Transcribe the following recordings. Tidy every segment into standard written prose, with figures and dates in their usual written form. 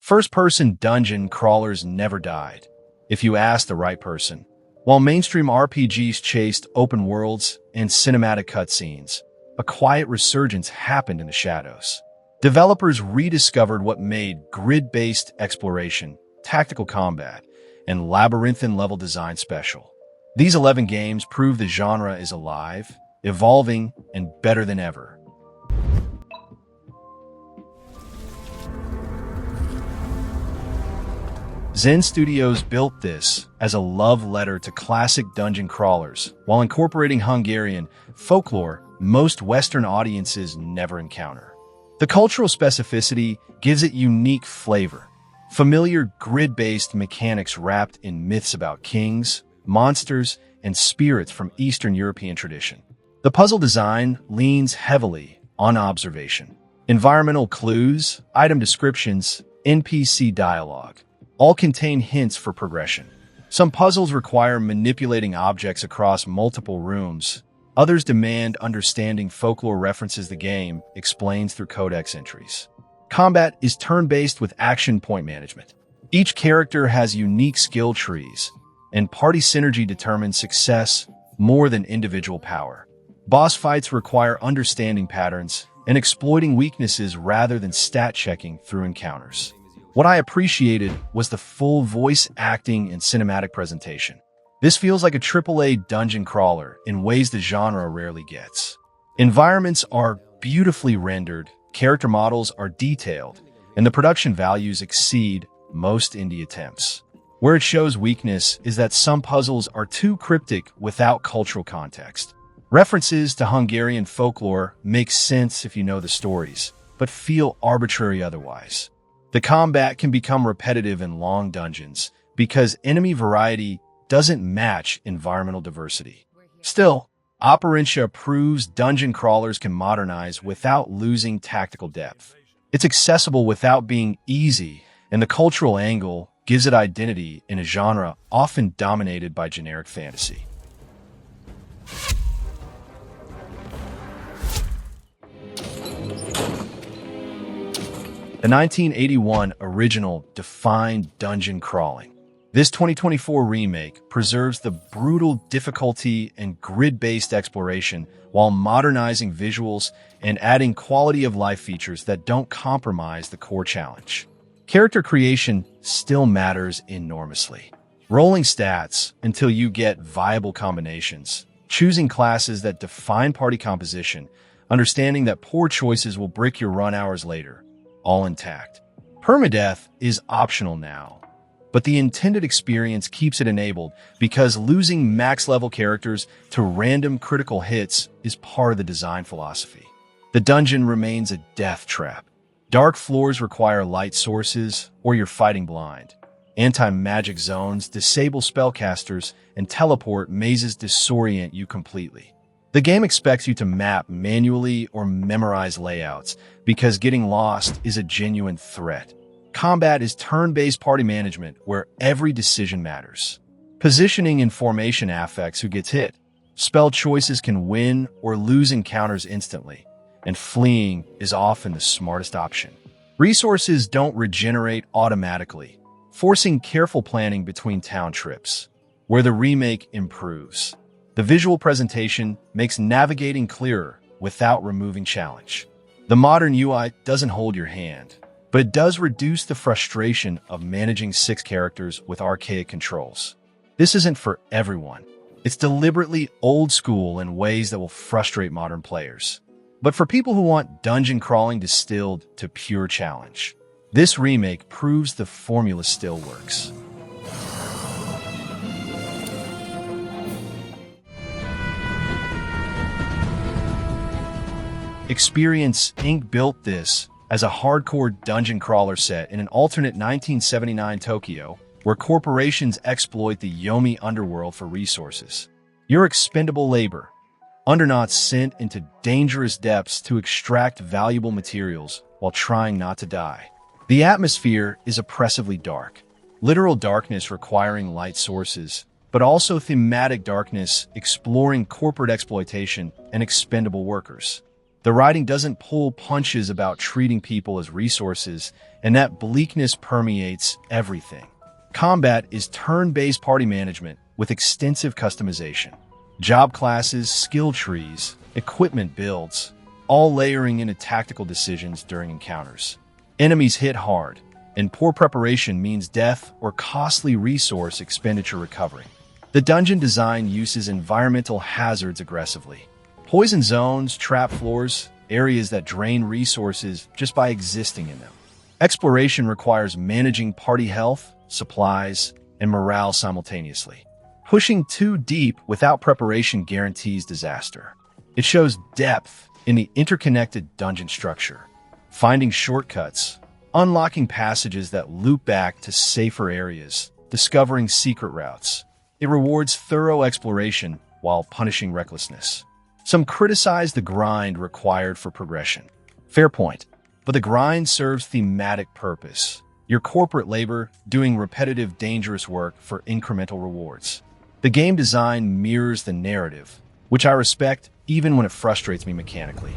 First-person dungeon crawlers never died, if you ask the right person. While mainstream RPGs chased open worlds and cinematic cutscenes, a quiet resurgence happened in the shadows. Developers rediscovered what made grid-based exploration, tactical combat, and labyrinthine level design special. These 11 games prove the genre is alive, evolving, and better than ever. Zen Studios built this as a love letter to classic dungeon crawlers while incorporating Hungarian folklore most Western audiences never encounter. The cultural specificity gives it unique flavor, familiar grid-based mechanics wrapped in myths about kings, monsters, and spirits from Eastern European tradition. The puzzle design leans heavily on observation. Environmental clues, item descriptions, NPC dialogue all contain hints for progression. Some puzzles require manipulating objects across multiple rooms. Others demand understanding folklore references the game explains through codex entries. Combat is turn-based with action point management. Each character has unique skill trees, and party synergy determines success more than individual power. Boss fights require understanding patterns and exploiting weaknesses rather than stat checking through encounters. What I appreciated was the full voice acting and cinematic presentation. This feels like a AAA dungeon crawler in ways the genre rarely gets. Environments are beautifully rendered, character models are detailed, and the production values exceed most indie attempts. Where it shows weakness is that some puzzles are too cryptic without cultural context. References to Hungarian folklore make sense if you know the stories, but feel arbitrary otherwise. The combat can become repetitive in long dungeons because enemy variety doesn't match environmental diversity. Still, Operentia proves dungeon crawlers can modernize without losing tactical depth. It's accessible without being easy, and the cultural angle gives it identity in a genre often dominated by generic fantasy. The 1981 original defined dungeon crawling. This 2024 remake preserves the brutal difficulty and grid-based exploration while modernizing visuals and adding quality-of-life features that don't compromise the core challenge. Character creation still matters enormously. Rolling stats until you get viable combinations, choosing classes that define party composition, understanding that poor choices will brick your run hours later, all intact. Permadeath is optional now, but the intended experience keeps it enabled because losing max-level characters to random critical hits is part of the design philosophy. The dungeon remains a death trap. Dark floors require light sources or you're fighting blind. Anti-magic zones disable spellcasters and teleport mazes disorient you completely. The game expects you to map manually or memorize layouts because getting lost is a genuine threat. Combat is turn-based party management where every decision matters. Positioning and formation affects who gets hit. Spell choices can win or lose encounters instantly, and fleeing is often the smartest option. Resources don't regenerate automatically, forcing careful planning between town trips, where the remake improves. The visual presentation makes navigating clearer without removing challenge. The modern UI doesn't hold your hand, but it does reduce the frustration of managing 6 characters with archaic controls. This isn't for everyone. It's deliberately old school in ways that will frustrate modern players. But for people who want dungeon crawling distilled to pure challenge, this remake proves the formula still works. Experience Inc. built this as a hardcore dungeon crawler set in an alternate 1979 Tokyo, where corporations exploit the Yomi underworld for resources. You're expendable labor, undernauts sent into dangerous depths to extract valuable materials while trying not to die. The atmosphere is oppressively dark, literal darkness requiring light sources, but also thematic darkness exploring corporate exploitation and expendable workers. The writing doesn't pull punches about treating people as resources, and that bleakness permeates everything. Combat is turn-based party management with extensive customization. Job classes, skill trees, equipment builds, all layering into tactical decisions during encounters. Enemies hit hard, and poor preparation means death or costly resource expenditure recovery. The dungeon design uses environmental hazards aggressively. Poison zones, trap floors, areas that drain resources just by existing in them. Exploration requires managing party health, supplies, and morale simultaneously. Pushing too deep without preparation guarantees disaster. It shows depth in the interconnected dungeon structure. Finding shortcuts, unlocking passages that loop back to safer areas, discovering secret routes. It rewards thorough exploration while punishing recklessness. Some criticize the grind required for progression. Fair point, but the grind serves thematic purpose. Your corporate labor doing repetitive, dangerous work for incremental rewards. The game design mirrors the narrative, which I respect even when it frustrates me mechanically.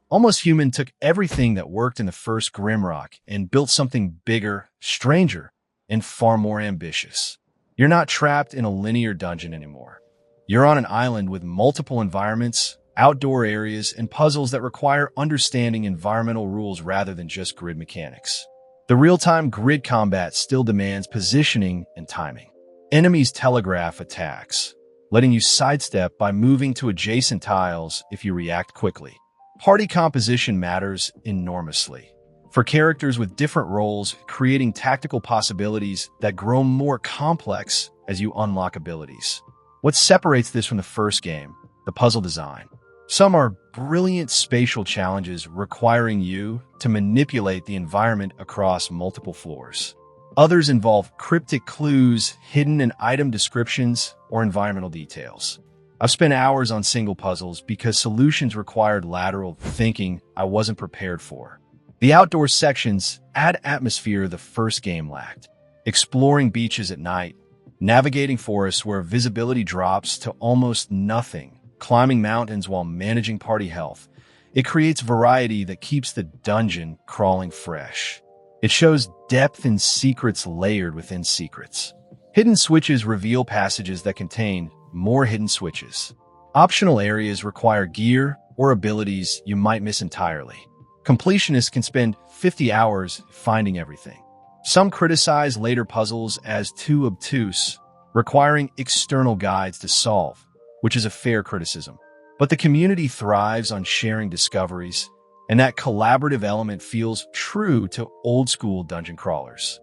Almost Human took everything that worked in the first Grimrock and built something bigger, stranger, and far more ambitious. You're not trapped in a linear dungeon anymore. You're on an island with multiple environments, outdoor areas, and puzzles that require understanding environmental rules rather than just grid mechanics. The real-time grid combat still demands positioning and timing. Enemies telegraph attacks, letting you sidestep by moving to adjacent tiles if you react quickly. Party composition matters enormously. For characters with different roles, creating tactical possibilities that grow more complex as you unlock abilities. What separates this from the first game? The puzzle design. Some are brilliant spatial challenges requiring you to manipulate the environment across multiple floors. Others involve cryptic clues hidden in item descriptions or environmental details. I've spent hours on single puzzles because solutions required lateral thinking I wasn't prepared for. The outdoor sections add atmosphere the first game lacked. Exploring beaches at night, navigating forests where visibility drops to almost nothing, climbing mountains while managing party health. It creates variety that keeps the dungeon crawling fresh. It shows depth in secrets layered within secrets. Hidden switches reveal passages that contain more hidden switches. Optional areas require gear or abilities you might miss entirely. Completionists can spend 50 hours finding everything. Some criticize later puzzles as too obtuse, requiring external guides to solve, which is a fair criticism. But the community thrives on sharing discoveries, and that collaborative element feels true to old-school dungeon crawlers.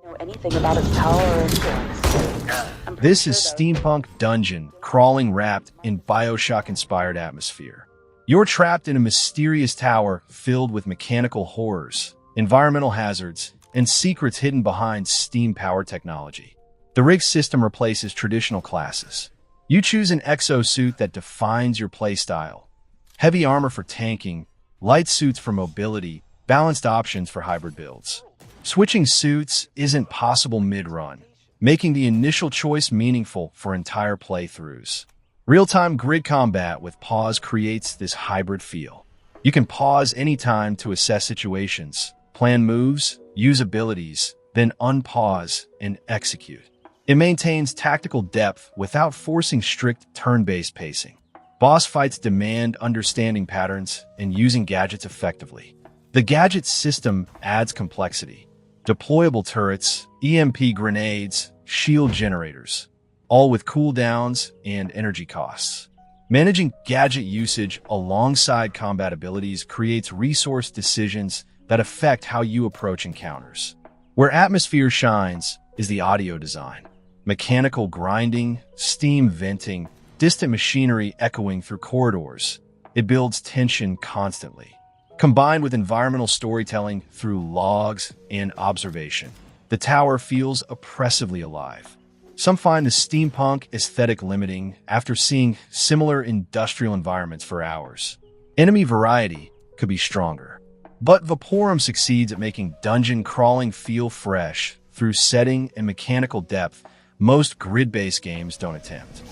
Know anything about its power or influence? This is steampunk dungeon crawling wrapped in Bioshock-inspired atmosphere. You're trapped in a mysterious tower filled with mechanical horrors, environmental hazards, and secrets hidden behind steam-powered technology. The rig system replaces traditional classes. You choose an exosuit that defines your playstyle. Heavy armor for tanking, light suits for mobility, balanced options for hybrid builds. Switching suits isn't possible mid-run, making the initial choice meaningful for entire playthroughs. Real-time grid combat with pause creates this hybrid feel. You can pause anytime to assess situations, plan moves, use abilities, then unpause and execute. It maintains tactical depth without forcing strict turn-based pacing. Boss fights demand understanding patterns and using gadgets effectively. The gadget system adds complexity. Deployable turrets, EMP grenades, shield generators, all with cooldowns and energy costs. Managing gadget usage alongside combat abilities creates resource decisions that affect how you approach encounters. Where atmosphere shines is the audio design. Mechanical grinding, steam venting, distant machinery echoing through corridors. It builds tension constantly. Combined with environmental storytelling through logs and observation, the tower feels oppressively alive. Some find the steampunk aesthetic limiting after seeing similar industrial environments for hours. Enemy variety could be stronger, but Vaporum succeeds at making dungeon crawling feel fresh through setting and mechanical depth most grid-based games don't attempt.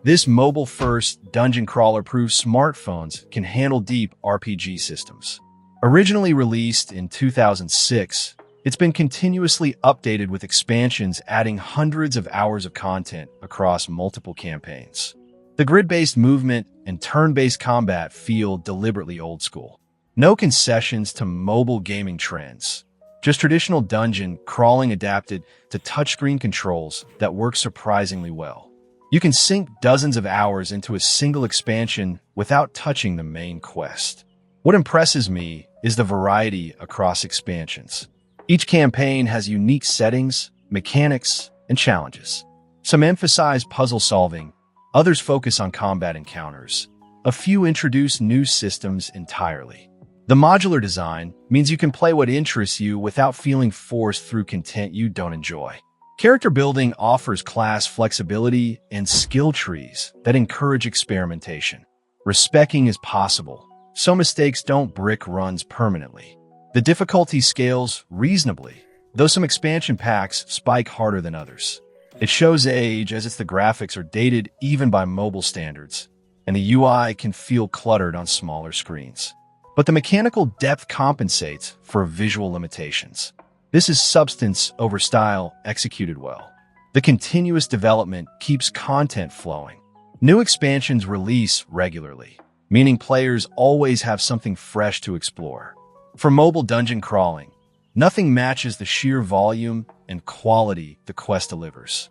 This mobile-first dungeon crawler proves smartphones can handle deep RPG systems. Originally released in 2006, it's been continuously updated with expansions adding hundreds of hours of content across multiple campaigns. The grid-based movement and turn-based combat feel deliberately old school. No concessions to mobile gaming trends, just traditional dungeon crawling adapted to touchscreen controls that work surprisingly well. You can sink dozens of hours into a single expansion without touching the main quest. What impresses me is the variety across expansions. Each campaign has unique settings, mechanics, and challenges. Some emphasize puzzle solving, others focus on combat encounters. A few introduce new systems entirely. The modular design means you can play what interests you without feeling forced through content you don't enjoy. Character building offers class flexibility and skill trees that encourage experimentation. Respecking is possible, so mistakes don't brick runs permanently. The difficulty scales reasonably, though some expansion packs spike harder than others. It shows age as the graphics are dated even by mobile standards, and the UI can feel cluttered on smaller screens. But the mechanical depth compensates for visual limitations. This is substance over style executed well. The continuous development keeps content flowing. New expansions release regularly, meaning players always have something fresh to explore. For mobile dungeon crawling, nothing matches the sheer volume and quality the quest delivers.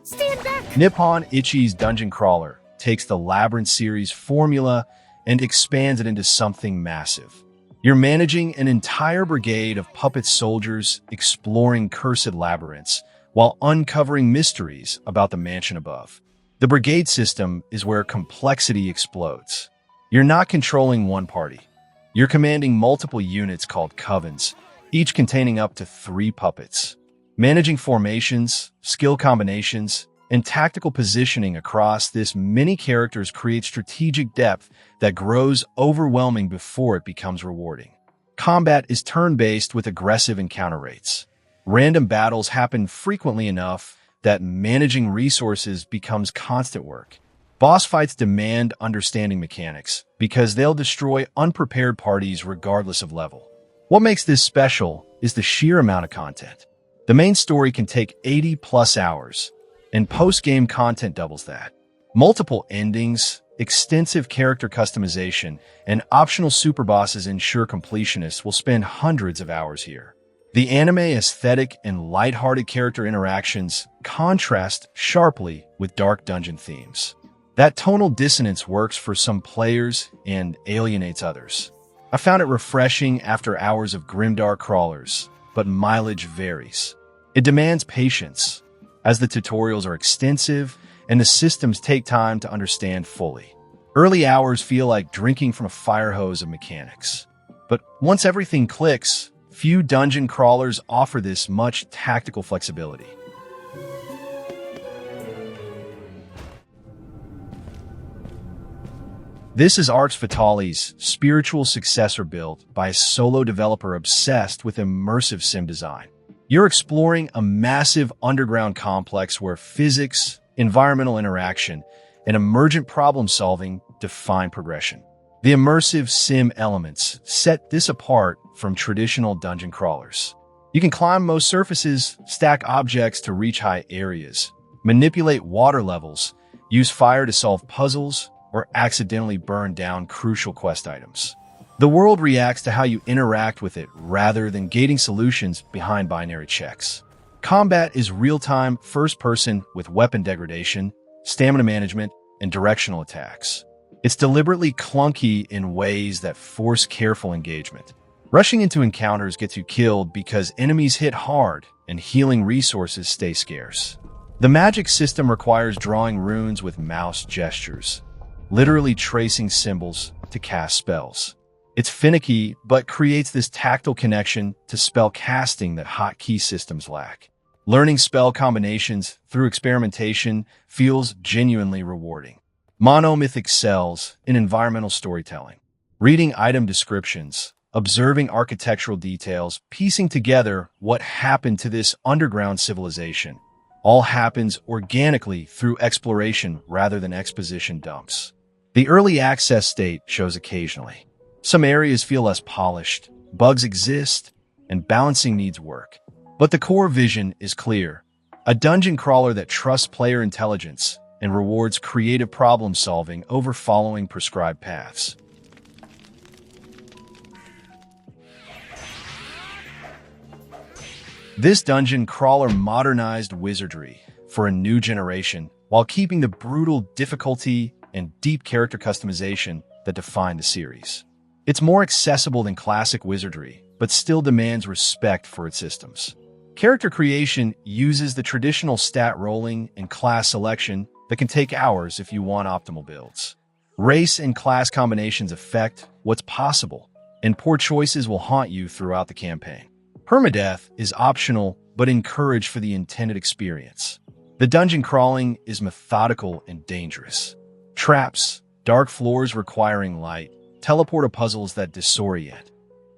Stand back! Nippon Ichi's Dungeon Crawler takes the Labyrinth series formula and expands it into something massive. You're managing an entire brigade of puppet soldiers exploring cursed labyrinths while uncovering mysteries about the mansion above. The brigade system is where complexity explodes. You're not controlling one party. You're commanding multiple units called covens, each containing up to 3 puppets. Managing formations, skill combinations, and tactical positioning across this many characters creates strategic depth that grows overwhelming before it becomes rewarding. Combat is turn-based with aggressive encounter rates. Random battles happen frequently enough that managing resources becomes constant work. Boss fights demand understanding mechanics because they'll destroy unprepared parties regardless of level. What makes this special is the sheer amount of content. The main story can take 80+ hours, and post-game content doubles that. Multiple endings, extensive character customization, and optional superbosses ensure completionists will spend hundreds of hours here. The anime aesthetic and lighthearted character interactions contrast sharply with dark dungeon themes. That tonal dissonance works for some players and alienates others. I found it refreshing after hours of grimdark crawlers, but mileage varies. It demands patience, as the tutorials are extensive and the systems take time to understand fully. Early hours feel like drinking from a fire hose of mechanics. But once everything clicks, few dungeon crawlers offer this much tactical flexibility. This is Arx Fatali's spiritual successor built by a solo developer obsessed with immersive sim design. You're exploring a massive underground complex where physics, environmental interaction, and emergent problem-solving define progression. The immersive sim elements set this apart from traditional dungeon crawlers. You can climb most surfaces, stack objects to reach high areas, manipulate water levels, use fire to solve puzzles, or accidentally burn down crucial quest items. The world reacts to how you interact with it rather than gating solutions behind binary checks. Combat is real-time, first-person with weapon degradation, stamina management, and directional attacks. It's deliberately clunky in ways that force careful engagement. Rushing into encounters gets you killed because enemies hit hard and healing resources stay scarce. The magic system requires drawing runes with mouse gestures, literally tracing symbols to cast spells. It's finicky, but creates this tactile connection to spell casting that hotkey systems lack. Learning spell combinations through experimentation feels genuinely rewarding. Monomyth excels in environmental storytelling. Reading item descriptions, observing architectural details, piecing together what happened to this underground civilization, all happens organically through exploration rather than exposition dumps. The early access state shows occasionally. Some areas feel less polished, bugs exist, and balancing needs work. But the core vision is clear. A dungeon crawler that trusts player intelligence and rewards creative problem solving over following prescribed paths. This dungeon crawler modernized wizardry for a new generation while keeping the brutal difficulty and deep character customization that define the series. It's more accessible than classic wizardry, but still demands respect for its systems. Character creation uses the traditional stat rolling and class selection that can take hours if you want optimal builds. Race and class combinations affect what's possible, and poor choices will haunt you throughout the campaign. Permadeath is optional, but encouraged for the intended experience. The dungeon crawling is methodical and dangerous. Traps, dark floors requiring light, teleporter puzzles that disorient.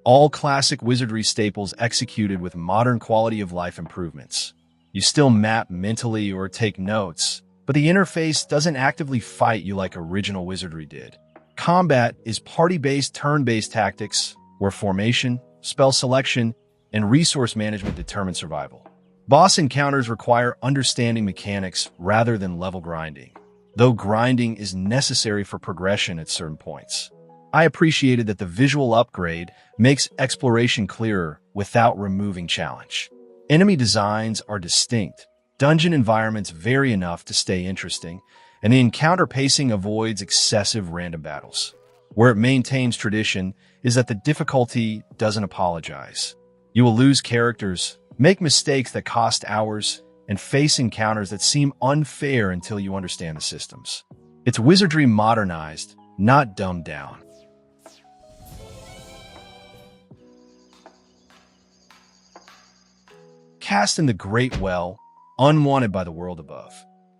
All classic wizardry staples executed with modern quality of life improvements. You still map mentally or take notes, but the interface doesn't actively fight you like original wizardry did. Combat is party-based, turn-based tactics, where formation, spell selection, and resource management determine survival. Boss encounters require understanding mechanics rather than level grinding, though grinding is necessary for progression at certain points. I appreciated that the visual upgrade makes exploration clearer without removing challenge. Enemy designs are distinct, dungeon environments vary enough to stay interesting, and the encounter pacing avoids excessive random battles. Where it maintains tradition is that the difficulty doesn't apologize. You will lose characters, make mistakes that cost hours, and face encounters that seem unfair until you understand the systems. It's wizardry modernized, not dumbed down. Cast in the Great Well, unwanted by the world above.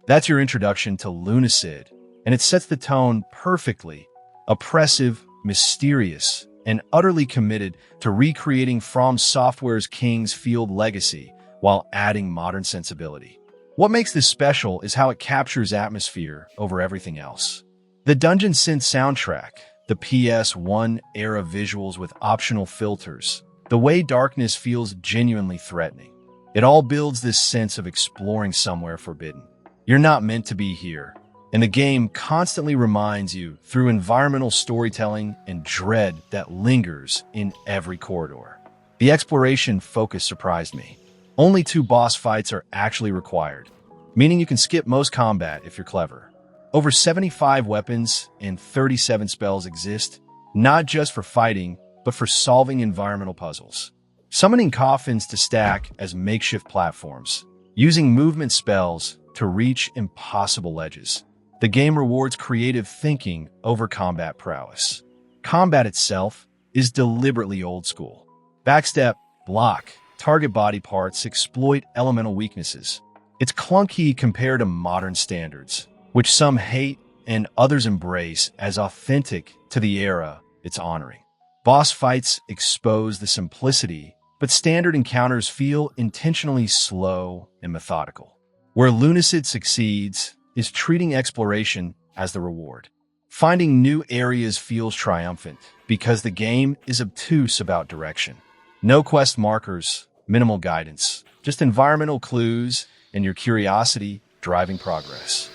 That's your introduction to Lunacid, and it sets the tone perfectly. Oppressive, mysterious, and utterly committed to recreating From Software's King's Field legacy while adding modern sensibility. What makes this special is how it captures atmosphere over everything else. The Dungeon Synth soundtrack, the PS1 era visuals with optional filters, the way darkness feels genuinely threatening. It all builds this sense of exploring somewhere forbidden. You're not meant to be here, and the game constantly reminds you through environmental storytelling and dread that lingers in every corridor. The exploration focus surprised me. Only 2 boss fights are actually required, meaning you can skip most combat if you're clever. Over 75 weapons and 37 spells exist, not just for fighting, but for solving environmental puzzles. Summoning coffins to stack as makeshift platforms, using movement spells to reach impossible ledges. The game rewards creative thinking over combat prowess. Combat itself is deliberately old school. Backstep, block, target body parts, exploit elemental weaknesses. It's clunky compared to modern standards, which some hate and others embrace as authentic to the era it's honoring. Boss fights expose the simplicity, but standard encounters feel intentionally slow and methodical. Where Lunacid succeeds is treating exploration as the reward. Finding new areas feels triumphant because the game is obtuse about direction. No quest markers, minimal guidance, just environmental clues and your curiosity driving progress.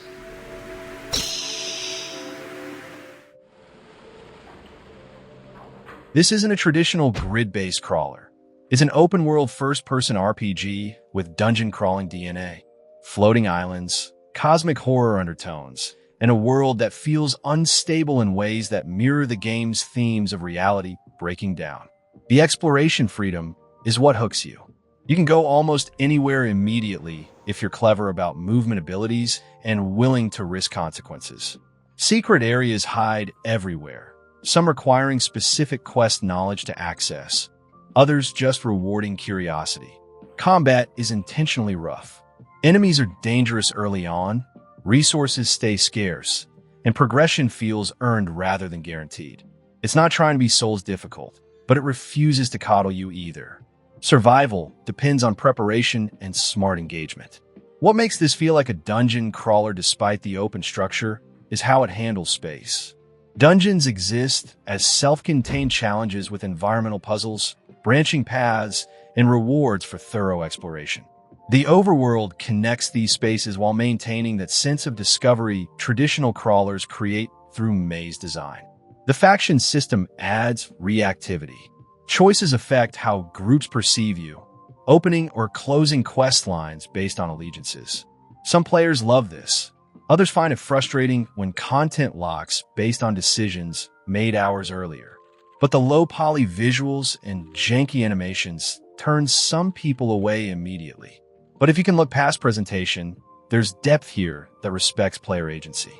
This isn't a traditional grid-based crawler. It's an open-world first-person RPG with dungeon crawling DNA, floating islands, cosmic horror undertones, and a world that feels unstable in ways that mirror the game's themes of reality breaking down. The exploration freedom is what hooks you. You can go almost anywhere immediately if you're clever about movement abilities and willing to risk consequences. Secret areas hide everywhere, some requiring specific quest knowledge to access, others just rewarding curiosity. Combat is intentionally rough. Enemies are dangerous early on, resources stay scarce, and progression feels earned rather than guaranteed. It's not trying to be Souls difficult, but it refuses to coddle you either. Survival depends on preparation and smart engagement. What makes this feel like a dungeon crawler despite the open structure is how it handles space. Dungeons exist as self-contained challenges with environmental puzzles, branching paths, and rewards for thorough exploration. The overworld connects these spaces while maintaining that sense of discovery traditional crawlers create through maze design. The faction system adds reactivity. Choices affect how groups perceive you, opening or closing quest lines based on allegiances. Some players love this. Others find it frustrating when content locks based on decisions made hours earlier. But the low-poly visuals and janky animations turn some people away immediately. But if you can look past presentation, there's depth here that respects player agency.